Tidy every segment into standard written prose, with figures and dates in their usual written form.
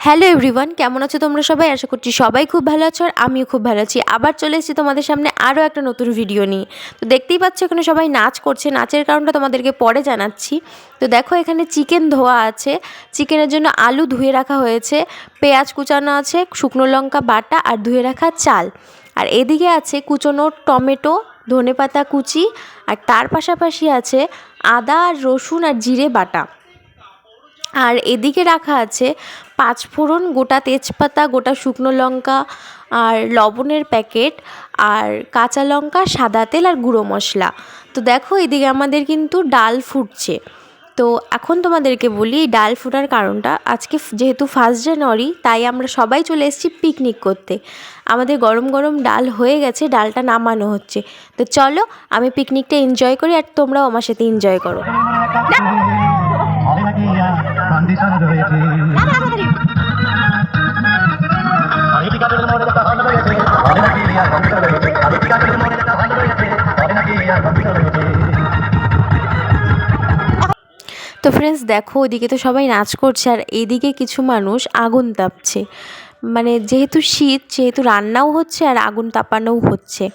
Hello everyone, কেমন আছো তোমরা সবাই? আশা করছি সবাই খুব ভালো আছো আর আমিও খুব ভালো আছি। আবার চলে এসেছি তোমাদের সামনে আরও একটা নতুন ভিডিও নিয়ে। তো দেখতেই পাচ্ছ এখানে সবাই নাচ করছে, নাচের কারণটা তোমাদেরকে পরে জানাচ্ছি। তো দেখো এখানে চিকেন ধোয়া আছে, চিকেনের জন্য আলু ধুয়ে রাখা হয়েছে, পেঁয়াজ কুচানো আছে, শুকনো লঙ্কা বাটা আর ধুয়ে রাখা চাল। আর এদিকে আছে কুচনো টমেটো, ধনেপাতা কুচি, আর তার পাশাপাশি আছে আদা আর রসুন আর জিরে বাটা। আর এদিকে রাখা আছে পাঁচফোড়ন, গোটা তেজপাতা, গোটা শুকনো লঙ্কা আর লবণের প্যাকেট, আর কাঁচা লঙ্কা, সাদা তেল আর গুঁড়ো মশলা। তো দেখো এদিকে আমাদের কিন্তু ডাল ফুটছে। তো এখন তোমাদেরকে বলি এই ডাল ফোটার কারণটা। আজকে যেহেতু 1 জানুয়ারি, তাই আমরা সবাই চলে এসেছি পিকনিক করতে। আমাদের গরম গরম ডাল হয়ে গেছে, ডালটা নামানো হচ্ছে। তো চলো আমি পিকনিকটা এনজয় করি আর তোমরাও আমার সাথে এনজয় করো। তো ফ্রেন্ডস দেখো ওইদিকে তো সবাই নাচ করছে আর এইদিকে কিছু মানুষ আগুন তাপছে। মানে যেহেতু শীত, যেহেতু রান্নাও হচ্ছে আর আগুন তাপানোও হচ্ছে।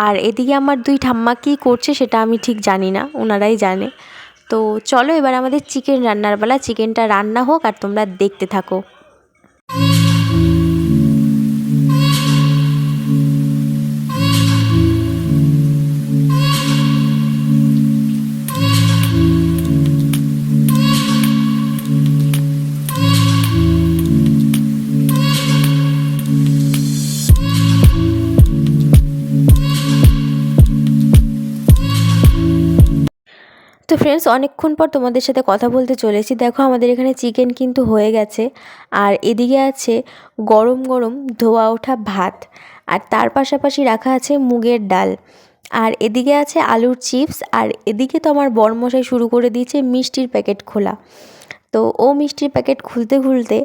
আর এদিকে আমার 2 ঠাম্মা কী করছে সেটা আমি ঠিক জানি না, ওনারাই জানে। তো চলো এবার আমাদের চিকেন রান্নার বেলা, চিকেনটা রান্না হোক আর তোমরা দেখতে থাকো। তো ফ্রেন্ডস অনেকক্ষণ পর তোমাদের সাথে কথা বলতে চলেছি। দেখো আমাদের এখানে চিকেন কিন্তু হয়ে গেছে, আর এদিকে আছে গরম গরম ধোয়া ওঠা ভাত, আর তার পাশাপাশি রাখা আছে মুগের ডাল, আর এদিকে আছে আলুর চিপস, আর এদিকে তো আমার বরমশাই শুরু করে দিয়েছে মিষ্টির প্যাকেট খোলা। তো ও মিষ্টির প্যাকেট খুলতে খুলতে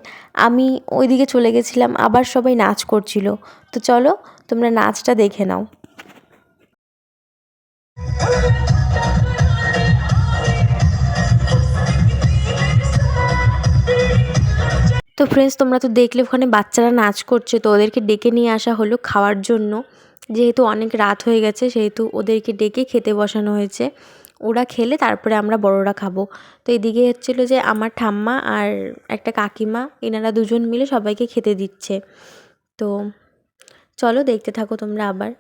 আমি ওইদিকে চলে গেছিলাম, আবার সবাই নাচ করছিল। তো চলো তোমরা নাচটা দেখে নাও। তো ফ্রেন্ডস তোমরা তো দেখলে ওখানে বাচ্চারা নাচ করছে, তো ওদেরকে ডেকে নিয়ে আসা হলো খাওয়ার জন্য। যেহেতু অনেক রাত হয়ে গেছে সেহেতু ওদেরকে ডেকে খেতে বসানো হয়েছে। ওরা খেলে তারপরে আমরা বড়রা খাবো। তো এদিকে হচ্ছিলো যে আমার ঠাম্মা আর একটা কাকিমা, এনারা দুজন মিলে সবাইকে খেতে দিচ্ছে। তো চলো দেখতে থাকো তোমরা আবার।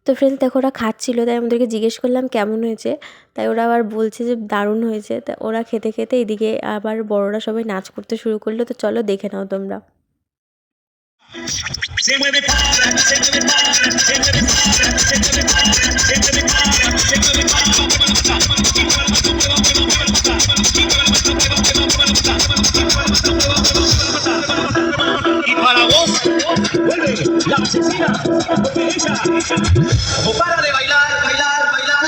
তো ফ্রেন্ডস দেখো ওরা খাচ্ছিলো, তাই আমাদেরকে জিজ্ঞেস করলাম কেমন হয়েছে, তাই ওরা আবার বলছে যে দারুণ হয়েছে। তা ওরা খেতে খেতে এদিকে আবার বড়রা সবাই নাচ করতে শুরু করলো। তো চলো দেখে নাও তোমরা। La asesina, porque ella no para de bailar, bailar, bailar.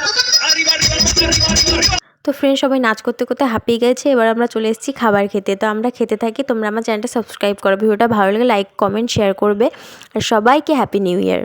Arriba, arriba, arriba, arriba. তো ফ্রেন্ড সবাই নাচ করতে করতে হাঁপিয়ে গেছে, এবার আমরা চলে এসেছি খাবার খেতে। তো আমরা খেতে থাকি, তোমরা আমার চ্যানেলটা সাবস্ক্রাইব করো, ভিডিওটা ভালো লাগে লাইক কমেন্ট শেয়ার করবে, আর সবাইকে হ্যাপি নিউ ইয়ার।